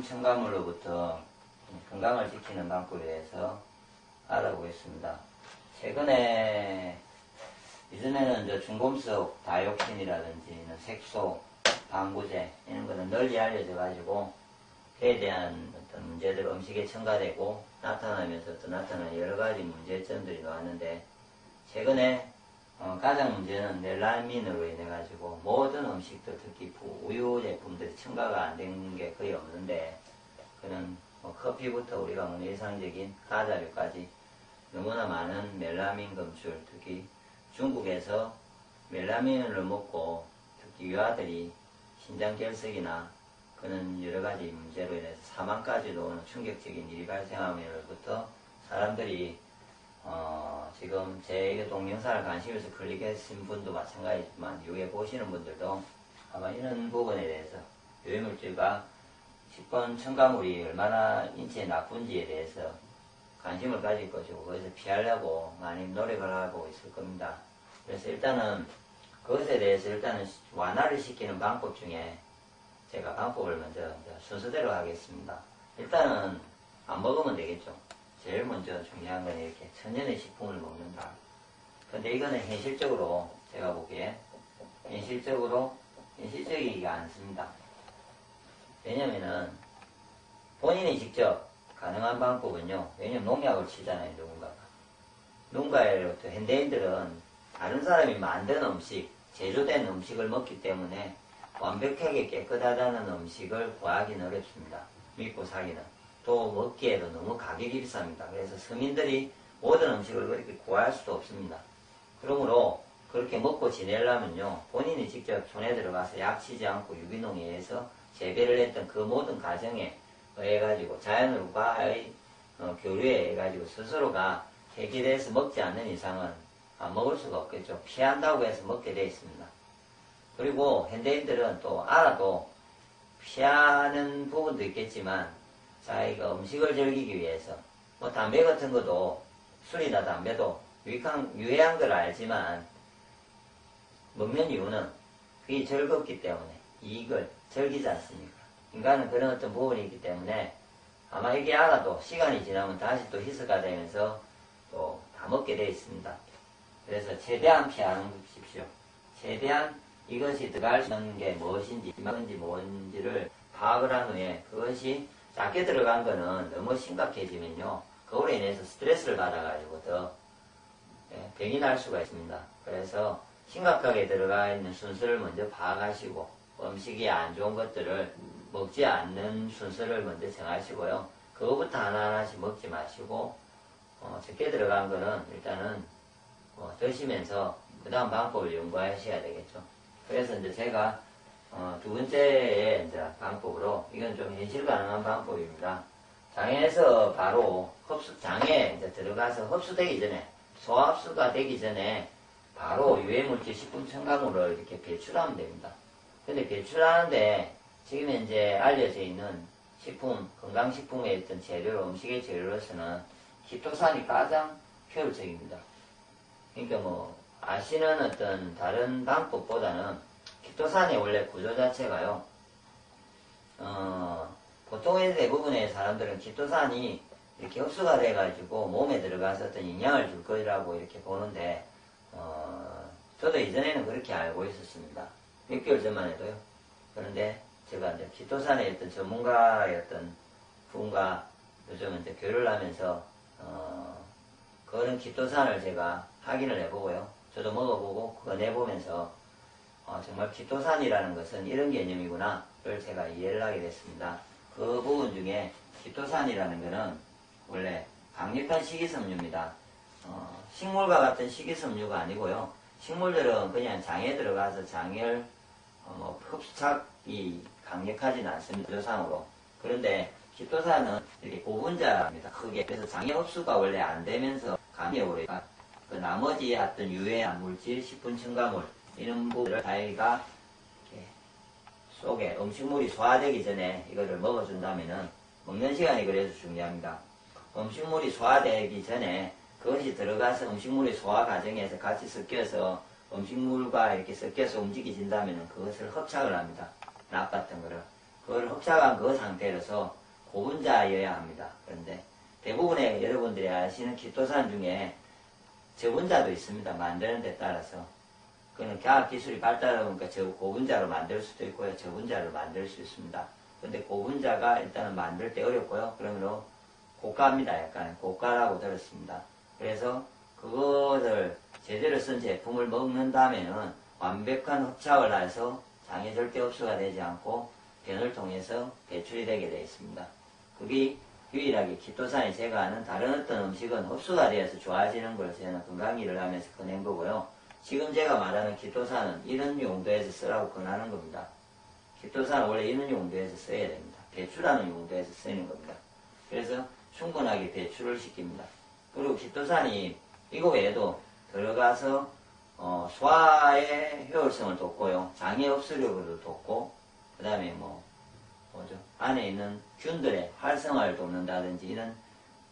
첨가물로부터 건강을 지키는 방법에 대해서 알아보겠습니다. 최근에 요즘에는 중금속 다이옥신이라든지 색소, 방부제 이런 거는 널리 알려져 가지고 그에 대한 어떤 문제들 음식에 첨가되고 나타나면서 또 나타나는 여러 가지 문제점들이 나왔는데, 최근에 가장 문제는 멜라민으로 인해 가지고 모든 음식들, 특히 우유 제품들이 첨가가 안 된 게 거의 없는데, 그런 커피부터 우리가 먹는 일상적인 과자류까지 너무나 많은 멜라민 검출, 특히 중국에서 멜라민을 먹고 특히 유아들이 신장결석이나 그런 여러가지 문제로 인해서 사망까지도 오는 충격적인 일이 발생하면서부터 사람들이 지금 제 동영상을 관심 있어 클릭하신 분도 마찬가지지만 이후에 보시는 분들도 아마 이런 부분에 대해서 유해물질과 식품 첨가물이 얼마나 인체에 나쁜지에 대해서 관심을 가질 것이고, 그것을 피하려고 많이 노력을 하고 있을 겁니다. 그래서 일단은 그것에 대해서 일단은 완화를 시키는 방법 중에 제가 방법을 먼저 순서대로 하겠습니다. 일단은 안 먹으면 되겠죠. 제일 먼저 중요한 건 이렇게 천연의 식품을 먹는다. 근데 이거는 현실적으로 제가 보기에 현실적이지가 않습니다. 왜냐면은 본인이 직접 가능한 방법은요, 왜냐면 농약을 치잖아요, 누군가로부터. 현대인들은 다른 사람이 만든 음식, 제조된 음식을 먹기 때문에 완벽하게 깨끗하다는 음식을 구하기는 어렵습니다. 믿고 사기는. 또 먹기에도 너무 가격이 비쌉니다. 그래서 서민들이 모든 음식을 그렇게 구할 수도 없습니다. 그러므로 그렇게 먹고 지내려면요, 본인이 직접 손에 들어가서 약치지 않고 유기농에 의해서 재배를 했던 그 모든 과정에 의해 가지고 자연과의 교류에 의해 가지고 스스로가 해결해서 먹지 않는 이상은 안 먹을 수가 없겠죠. 피한다고 해서 먹게 되어 있습니다. 그리고 현대인들은 또 알아도 피하는 부분도 있겠지만 자기가 음식을 즐기기 위해서 담배 같은 것도, 술이나 담배도 유해한 걸 알지만 먹는 이유는 그게 즐겁기 때문에 이익을 즐기지 않습니까? 인간은 그런 어떤 부분이 있기 때문에 아마 이게 알아도 시간이 지나면 다시 또 희석가 되면서 또 다 먹게 되어 있습니다. 그래서 최대한 피하는 것이십시오. 최대한 이것이 들어갈 수 있는 게 무엇인지, 뭔지를 파악을 한 후에 그것이 작게 들어간 거는 너무 심각해지면요, 그걸로 인해서 스트레스를 받아가지고 더 병이 날 수가 있습니다. 그래서 심각하게 들어가 있는 순서를 먼저 파악하시고 음식이 안 좋은 것들을 먹지 않는 순서를 먼저 정하시고요. 그거부터 하나하나씩 먹지 마시고 적게 들어간 거는 일단은 드시면서 그 다음 방법을 연구하셔야 되겠죠. 그래서 이제 제가 두 번째의 이제 방법으로, 이건 좀 현실 가능한 방법입니다. 장에서 바로 장에 이제 들어가서 흡수되기 전에, 소화흡수가 되기 전에 바로 유해물질 식품 첨가물을 이렇게 배출하면 됩니다. 근데 배출하는데 지금 현재 알려져 있는 식품, 건강식품의 어떤 재료, 음식의 재료로서는 키토산이 가장 효율적입니다. 그러니까 아시는 어떤 다른 방법보다는 키토산의 원래 구조 자체가요, 보통의 대부분의 사람들은 키토산이 이렇게 흡수가 돼가지고 몸에 들어가서 어떤 영향을 줄 거라고 이렇게 보는데, 저도 이전에는 그렇게 알고 있었습니다. 6개월 전만 해도요. 그런데 제가 이제 키토산의 어떤 전문가의 어떤 분과 요즘 이제 교류를 하면서, 그런 키토산을 제가 확인을 해보고요. 저도 먹어보고 그거 내보면서, 정말 키토산이라는 것은 이런 개념이구나를 제가 이해를 하게 됐습니다. 그 부분 중에 키토산이라는 것은 원래 강력한 식이섬유입니다. 식물과 같은 식이섬유가 아니고요. 식물들은 그냥 장에 들어가서 장열, 흡수착이 강력하진 않습니다. 조상으로. 그런데 키토산은 이렇게 고분자입니다. 크게. 그래서 장에 흡수가 원래 안 되면서 감염에 오르니까 그 나머지 어떤 유해한 물질, 식품 첨가물, 이런 부분을 자기가 이렇게 속에 음식물이 소화되기 전에 이거를 먹어준다면은, 먹는 시간이 그래서 중요합니다. 음식물이 소화되기 전에 그것이 들어가서 음식물의 소화 과정에서 같이 섞여서 음식물과 이렇게 섞여서 움직여진다면 그것을 흡착을 합니다. 나빴던 거를. 그걸 흡착한 그 상태로서 고분자여야 합니다. 그런데 대부분의 여러분들이 아시는 키토산 중에 저분자도 있습니다. 만드는 데 따라서. 그는 과학기술이 발달하다 보니까 저 고분자로 만들 수도 있고요. 저분자로 만들 수 있습니다. 근데 고분자가 일단은 만들 때 어렵고요. 그러므로 고가입니다. 약간 고가라고 들었습니다. 그래서 그것을 제대로 쓴 제품을 먹는다면은 완벽한 흡착을 해서 장에 절대 흡수가 되지 않고 변을 통해서 배출이 되게 되어 있습니다. 그게 유일하게 키토산이 제가 아는 다른 어떤 음식은 흡수가 되어서 좋아지는 걸 저는 건강일을 하면서 꺼낸 거고요. 지금 제가 말하는 키토산은 이런 용도에서 쓰라고 권하는 겁니다. 키토산은 원래 이런 용도에서 써야 됩니다. 배출하는 용도에서 쓰는 겁니다. 그래서 충분하게 배출을 시킵니다. 그리고 키토산이 이거 외에도 들어가서 소화의 효율성을 돋고요. 장의 흡수력을 돋고 그 다음에 뭐죠? 안에 있는 균들의 활성화를 돕는다든지 이런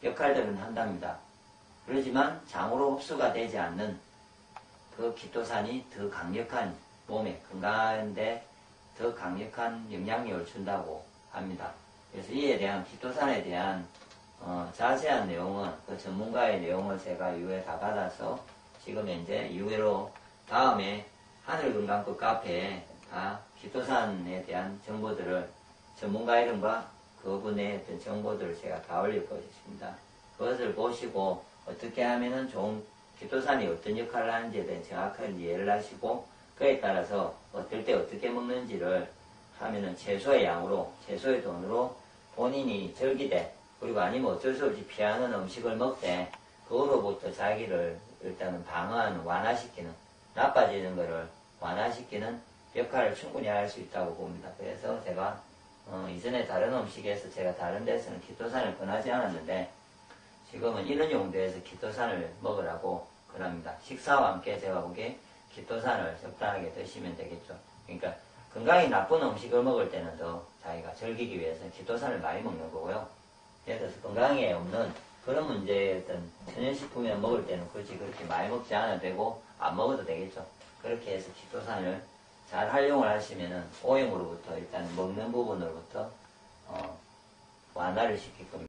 역할들은 한답니다. 그렇지만 장으로 흡수가 되지 않는 그 키토산이 더 강력한 몸에 건강한데 더 강력한 영향력을 준다고 합니다. 그래서 이에 대한 키토산에 대한 자세한 내용은 그 전문가의 내용을 제가 이후에 다 받아서 지금 현재 이후로 다음에 하늘건강국 카페에 다 키토산에 대한 정보들을 전문가 이름과 그분의 어떤 정보들을 제가 다 올릴 것입니다. 그것을 보시고 어떻게 하면은 좋은 키토산이 어떤 역할을 하는지에 대한 정확한 이해를 하시고 그에 따라서 어떨 때 어떻게 먹는지를 하면은 최소의 양으로 최소의 돈으로 본인이 즐기되 그리고 아니면 어쩔 수 없이 피하는 음식을 먹되 그거로부터 자기를 일단은 방어하는 완화시키는 나빠지는 것을 완화시키는 역할을 충분히 할 수 있다고 봅니다. 그래서 제가 이전에 다른 음식에서 제가 다른 데서는 키토산을 권하지 않았는데 지금은 이런 용도에서 키토산을 먹으라고 권합니다. 식사와 함께 제가 보기에 키토산을 적당하게 드시면 되겠죠. 그러니까 건강이 나쁜 음식을 먹을 때는 더 자기가 즐기기 위해서 키토산을 많이 먹는 거고요. 예를 들어서 건강에 없는 그런 문제의 어떤 천연식품이나 먹을 때는 굳이 그렇게 많이 먹지 않아도 되고 안 먹어도 되겠죠. 그렇게 해서 키토산을 잘 활용을 하시면은 오염으로부터 일단 먹는 부분으로부터 완화를 시킬 겁니다.